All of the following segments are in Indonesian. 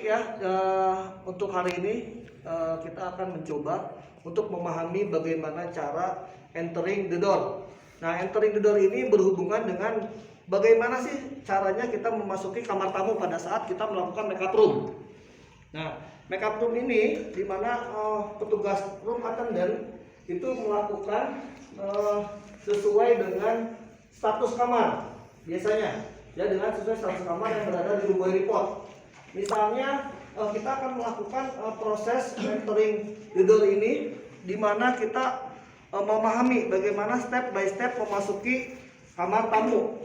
ya, untuk hari ini kita akan mencoba untuk memahami bagaimana cara entering the door. Nah, entering the door ini berhubungan dengan bagaimana sih caranya kita memasuki kamar tamu pada saat kita melakukan makeup room. Nah, makeup room ini dimana petugas room attendant itu melakukan sesuai dengan status kamar biasanya, ya, dengan sesuai status kamar yang berada di room boy report. Misalnya kita akan melakukan proses entering the door ini, di mana kita memahami bagaimana step by step memasuki kamar tamu.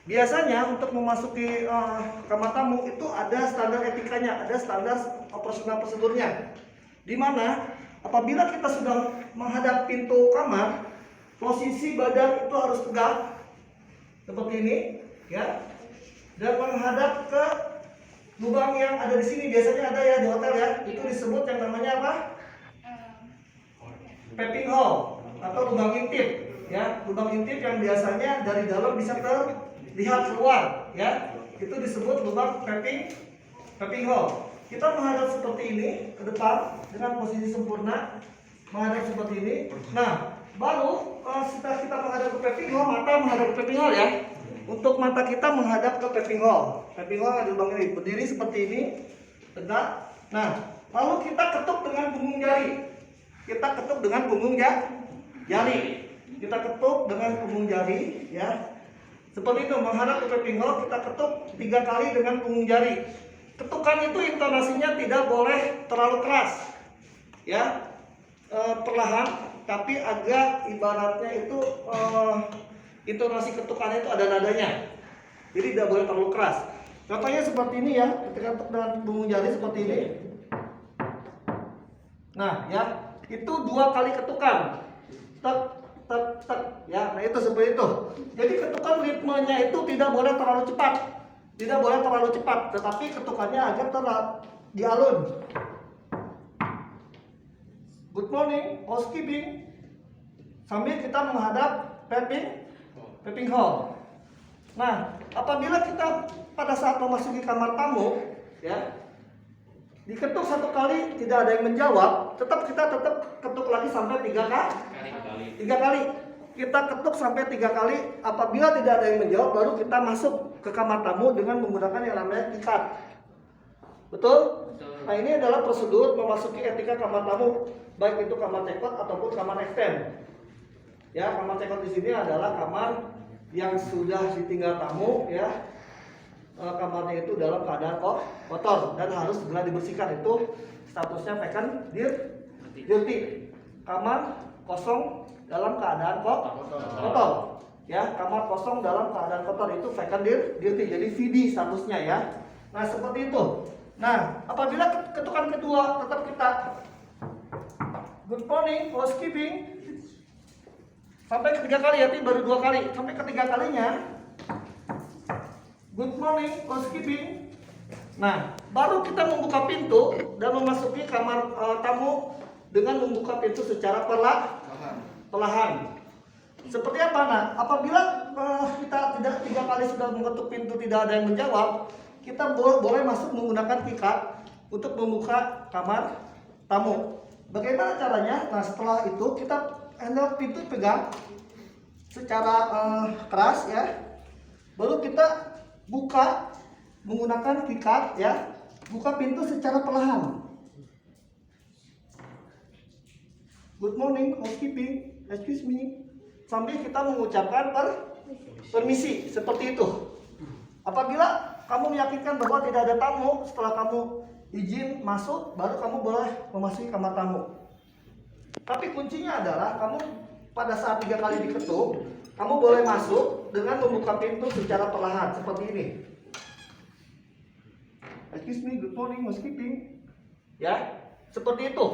Biasanya untuk memasuki kamar tamu itu ada standar etikanya, ada standar operasional prosedurnya, di mana apabila kita sudah menghadap pintu kamar, posisi badan itu harus tegak seperti ini, ya, dan menghadap ke lubang yang ada di sini. Biasanya ada ya di hotel, ya, itu disebut yang namanya apa? Peeping hole atau lubang intip, ya, lubang intip yang biasanya dari dalam bisa terlihat keluar, ya, itu disebut lubang peeping hole. Kita menghadap seperti ini ke depan dengan posisi sempurna, menghadap seperti ini. Nah, baru setelah kita menghadap ke peeping hole, mata menghadap ke peeping hole, ya. Untuk mata kita menghadap ke peeping hole. Peeping hole ada lubang ini, berdiri seperti ini, tegak. Nah, lalu kita ketuk dengan punggung jari. Kita ketuk dengan punggung jari. Kita ketuk dengan punggung jari, ya. Seperti itu, menghadap ke peeping hole, kita ketuk 3 kali dengan punggung jari. Ketukan itu intonasinya tidak boleh terlalu keras, ya, perlahan, tapi agak ibaratnya itu intonasi ketukannya itu ada nadanya, jadi tidak boleh terlalu keras. Contohnya seperti ini, ya, ketika ketuk dengan punggung jari seperti ini. Nah, ya, itu 2 kali ketukan, tek tek tek, ya. Nah, itu seperti itu. Jadi ketukan ritmenya itu tidak boleh terlalu cepat, tetapi ketukannya agak di alun. Good morning, housekeeping, sambil kita menghadap peeping hole. Nah, apabila kita pada saat memasuki kamar tamu, ya, diketuk 1 kali tidak ada yang menjawab, kita tetap ketuk lagi sampai 3 kali. Kita ketuk sampai 3 kali. Apabila tidak ada yang menjawab, baru kita masuk ke kamar tamu dengan menggunakan yang namanya keycard. Betul? Nah, ini adalah prosedur memasuki etika kamar tamu, baik itu kamar check-out ataupun kamar extend. Ya, kamar check-out di sini adalah kamar yang sudah ditinggal tamu, ya. Kamarnya itu dalam keadaan kotor dan harus segera dibersihkan. Itu statusnya vacant dirty. Kamar kosong dalam keadaan kotor, ya. Kamar kosong dalam keadaan kotor itu vacant dirty, jadi VD statusnya, ya. Nah, seperti itu. Nah, apabila ketukan kedua tetap kita good morning, housekeeping, sampai ke 3 kali, ya, baru 2 kali. Sampai ke 3 kalinya good morning, housekeeping. Nah, baru kita membuka pintu dan memasuki kamar tamu dengan membuka pintu secara perlahan. Seperti apa? Nah, apabila kita tidak 3 kali sudah mengetuk pintu tidak ada yang menjawab, kita boleh masuk menggunakan keycard untuk membuka kamar tamu. Bagaimana caranya? Nah, setelah itu kita handle pintu pegang secara keras, ya. Baru kita buka menggunakan keycard, ya. Buka pintu secara perlahan. Good morning, housekeeping, excuse me, sambil kita mengucapkan permisi, seperti itu. Apabila kamu meyakinkan bahwa tidak ada tamu, setelah kamu izin masuk, baru kamu boleh memasuki kamar tamu. Tapi kuncinya adalah kamu pada saat 3 kali diketuk, kamu boleh masuk dengan membuka pintu secara perlahan, seperti ini. Excuse me, good morning, housekeeping, ya, seperti itu.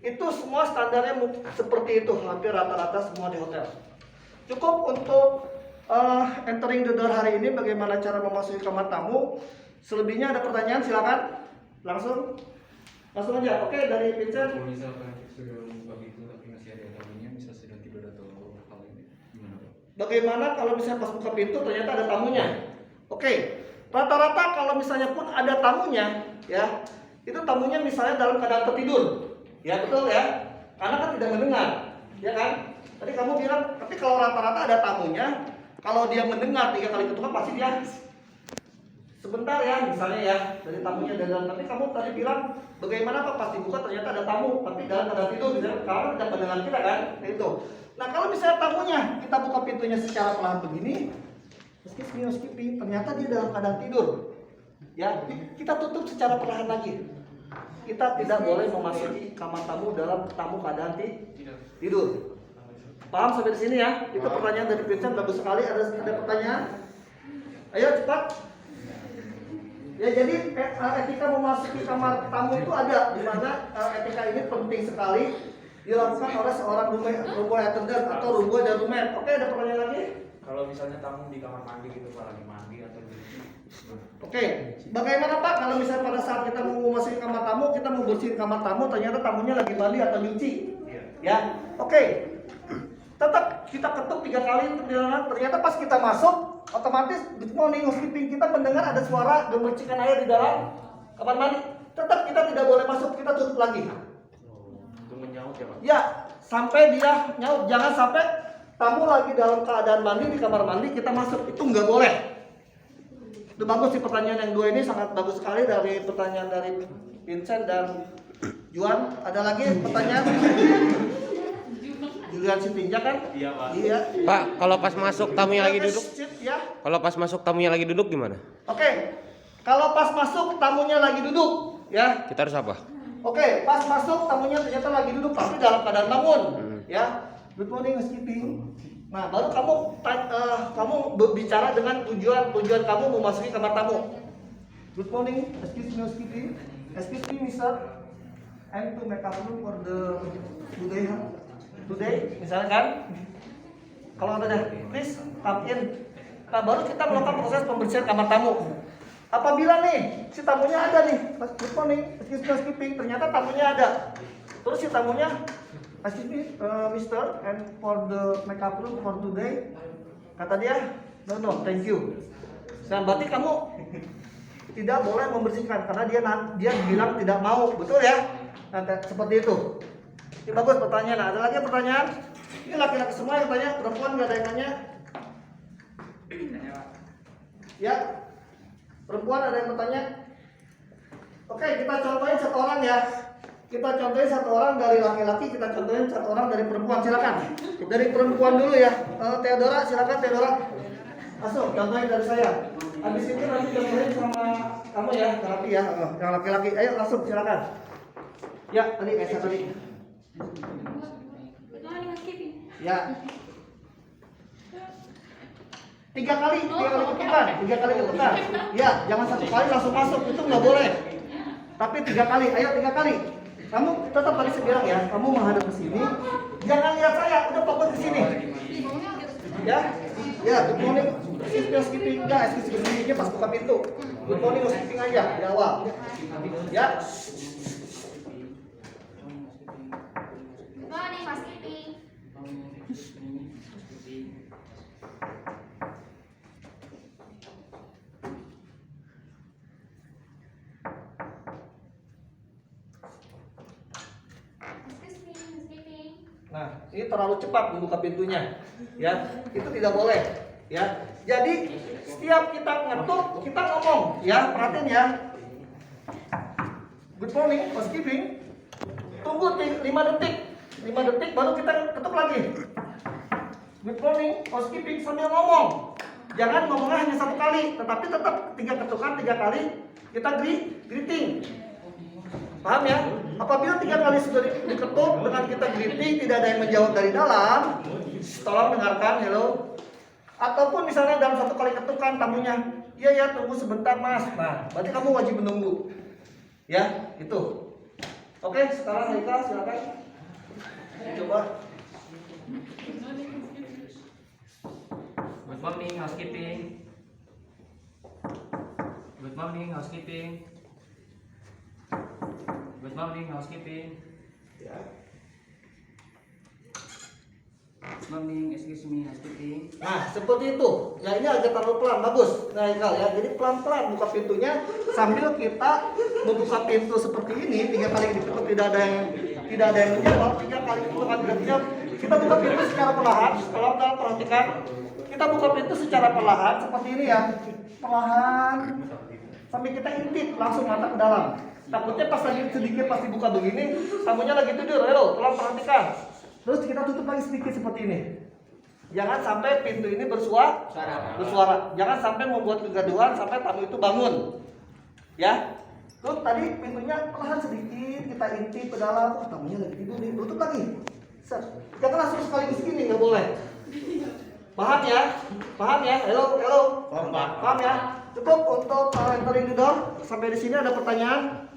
Itu semua standarnya seperti itu, hampir rata-rata semua di hotel. Cukup untuk entering the door hari ini, bagaimana cara memasuki kamar tamu. Selebihnya ada pertanyaan, silakan. Langsung aja. Oke, dari Vincent. Kalau misalkan sudah membuka pintu tapi masih ada tamunya, bisa sudah tidur atau hal ini, gimana, Pak? Bagaimana kalau misalnya pas buka pintu ternyata ada tamunya? Oke, rata-rata kalau misalnya pun ada tamunya, ya, itu tamunya misalnya dalam keadaan tertidur, ya betul ya, karena kan tidak mendengar, ya kan? Tadi kamu bilang, tapi kalau rata-rata ada tamunya, kalau dia mendengar 3 kali ketukan pasti dia sebentar ya, misalnya ya, dari tamunya dari dalam. Tapi kamu tadi bilang bagaimana Pak pasti buka ternyata ada tamu, tapi dalam keadaan tidur, misalnya kalau tidak mendengar kita kan, itu. Nah kalau misalnya tamunya kita buka pintunya secara pelan begini, skipping, ternyata dia dalam keadaan tidur, ya kita tutup secara perlahan lagi. Kita tidak boleh memasuki kamar tamu dalam tamu keadaan tidur. Paham sampai di sini ya? Itu pertanyaan dari Vincent, bagus sekali. Ada pertanyaan? Ayo cepat. Ya jadi etika memasuki kamar tamu itu ada, di mana etika ini penting sekali dilakukan oleh seorang room boy attendant atau room boy dan roommate. Oke, ada pertanyaan lagi? Kalau misalnya tamu di kamar mandi gitu, Pak, lagi mandi atau gitu. Oke, bagaimana Pak kalau misalnya pada saat kita mau memasuki kamar tamu, kita mau bersihin kamar tamu, ternyata tamunya lagi mandi atau nyuci? Iya. Ya, oke. Tetap kita ketuk 3 kali, ternyata pas kita masuk, otomatis good morning housekeeping, kita mendengar ada suara gemercikan air di dalam kamar mandi. Tetap kita tidak boleh masuk, kita tutup lagi. Untuk menyaut ya, Pak? Ya, sampai dia nyaut. Jangan sampai tamu lagi dalam keadaan mandi di kamar mandi, kita masuk, itu nggak boleh. Itu bagus sih pertanyaan yang 2 ini, sangat bagus sekali dari pertanyaan dari Vincent dan Juan. Ada lagi pertanyaan? Julian Sitinja kan? Iya, Pak. Iya. Pak, kalau pas masuk tamunya lagi duduk, Ya. kalau pas masuk tamunya lagi duduk gimana? Oke. Kalau pas masuk tamunya lagi duduk, ya. Kita harus apa? Oke, pas masuk tamunya ternyata lagi duduk tapi dalam keadaan bangun, ya. Good morning housekeeping. Nah, baru kamu berbicara dengan tujuan kamu memasuki kamar tamu. Good morning, excuse me housekeeping. Excuse me, Mister. I'm to make up room for the today, misalnya kan? Kalau ada please come in. Nah, baru kita melakukan proses pembersihan kamar tamu. Apabila nih si tamunya ada nih, good morning, excuse me housekeeping, ternyata tamunya ada. Terus si tamunya, excuse me, Mister, and for the makeup room for today, kata dia, no, thank you. Dan berarti kamu tidak boleh membersihkan karena dia bilang tidak mau, betul ya? Nanti seperti itu. Ini bagus pertanyaan. Nah, ada lagi pertanyaan? Ini laki-laki semua yang tanya, perempuan nggak ada yang nanya? Ya, perempuan ada yang bertanya? Oke, kita contohin 1 orang ya. Kita contohin 1 orang dari laki-laki, kita contohin 1 orang dari perempuan. Silakan. Dari perempuan dulu ya. Theodora, silakan Theodora. Masuk, contohin dari saya. Habis itu nanti contohin sama kamu ya, terapi ya. Yang laki-laki, ayo langsung silakan. Ya, tadi Esa tadi. Ya. 3 kali ketukan. Ya, jangan 1 kali langsung masuk, itu nggak boleh. Tapi 3 kali, ayo 3 kali. Kamu tetap tadi saya bilang ya, kamu menghadap ke sini, jangan lihat saya, udah fokus ke sini. Ya, good morning, housekeeping, housekeeping pas buka pintu. Good morning housekeeping aja di awal. Ya. Nah, ini terlalu cepat membuka pintunya, ya, itu tidak boleh, ya. Jadi setiap kita ngetuk, kita ngomong, ya, perhatiin ya. Good morning, housekeeping. Tunggu 5 detik baru kita ketuk lagi. Good morning, housekeeping sambil ngomong. Jangan ngomongnya hanya 1 kali, tetapi tetap 3 ketukan 3 kali kita greeting. Paham ya? Apabila 3 kali sudah diketuk dengan kita greeting, tidak ada yang menjawab dari dalam, tolong dengarkan, hello. Ataupun misalnya dalam 1 kali ketukan tamunya, iya tunggu sebentar mas. Nah, berarti kamu wajib menunggu. Ya, itu. Oke, sekarang Haika silakan. Coba. Good morning housekeeping. Good morning housekeeping. Good morning housekeeping. Ya. Morning, excuse me, housekeeping. Nah, seperti itu. Ya ini agak terlalu pelan, bagus. Nah, Ikal ya. Jadi pelan-pelan buka pintunya sambil kita membuka pintu seperti ini 3 kali ditutup tidak ada yang menjawab, 3 kali ditutup tidak menjawab. Kita buka pintu secara perlahan. Tolong perhatikan. Kita buka pintu secara perlahan seperti ini ya. Perlahan sampai kita intip langsung mata ke dalam. Takutnya pas lagi sedikit pasti buka begini, tamunya lagi tidur. Ayo, tolong perhatikan. Terus kita tutup lagi sedikit seperti ini. Jangan sampai pintu ini bersuara. Jangan sampai membuat kegaduhan sampai tamu itu bangun. Ya. Terus tadi pintunya perlahan sedikit kita intip ke dalam. Oh, tamunya lagi tidur nih. Tutup lagi. Set. Jangan langsung sekaligus gini, nggak boleh. Paham ya? Paham ya? Halo. Paham ya? Cukup untuk entering the door. Sampai di sini ada pertanyaan?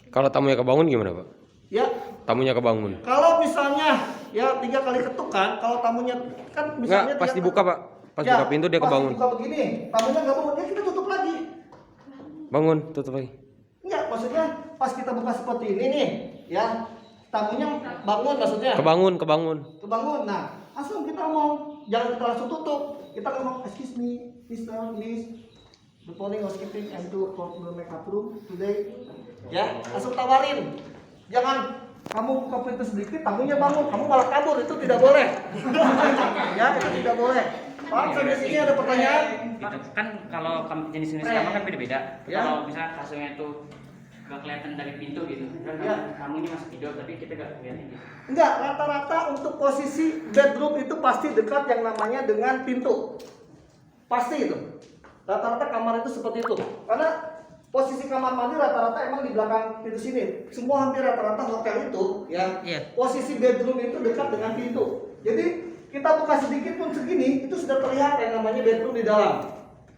Kalau tamunya kebangun gimana, Pak? Ya. Tamunya kebangun. Kalau misalnya ya 3 kali ketukan, kalau tamunya kan misalnya Enggak, pas dia dibuka, Pak. Pas ya, buka pintu dia kebangun. Pas dibuka begini, tamunya nggak bangun, ya kita tutup lagi. Bangun, tutup lagi. Enggak, maksudnya pas kita buka seperti ini nih, ya tamunya bangun maksudnya. Kebangun. Kebangun. Nah, langsung kita ngomong, jangan kita langsung tutup. Kita ngomong, excuse me, Miss, the morning housekeeping and to for the makeup room today. Ya, langsung tawarin. Jangan kamu buka pintu sedikit, tamunya bangun, kamu malah kabur, itu tidak boleh. Ya, itu tidak boleh. Pak, sampai sini ada pertanyaan? Kan kalau jenis-jenis kamar kan beda-beda. Ya. Kalau misalnya kasurnya itu gak kelihatan dari pintu gitu, kan Ya. tamunya masih tidur tapi kita gak kelihatan gitu. Enggak, rata-rata untuk posisi bedroom itu pasti dekat yang namanya dengan pintu. Pasti itu. Rata-rata kamar itu seperti itu. Karena posisi kamar mandi rata-rata emang di belakang pintu sini. Semua hampir rata-rata hotel itu ya. Iya. Posisi bedroom itu dekat dengan pintu. Jadi kita buka sedikit pun segini itu sudah terlihat yang namanya bedroom di dalam.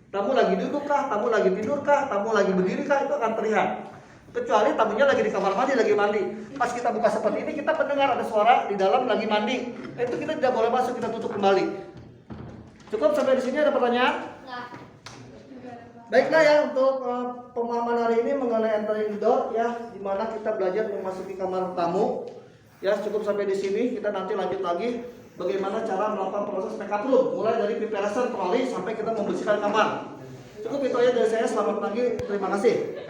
Tamu lagi duduk kah, tamu lagi tidur kah, tamu lagi berdiri kah, itu akan terlihat. Kecuali tamunya lagi di kamar mandi, lagi mandi. Pas kita buka seperti ini, kita mendengar ada suara di dalam lagi mandi. Itu kita tidak boleh masuk, kita tutup kembali. Cukup sampai di sini, ada pertanyaan? Baiklah ya, untuk pemahaman hari ini mengenai entering the door ya, di mana kita belajar memasuki kamar tamu. Ya, cukup sampai di sini. Kita nanti lanjut lagi bagaimana cara melakukan proses makeup room, mulai dari preparation trolley sampai kita membersihkan kamar. Cukup itu aja dari saya. Selamat pagi, terima kasih.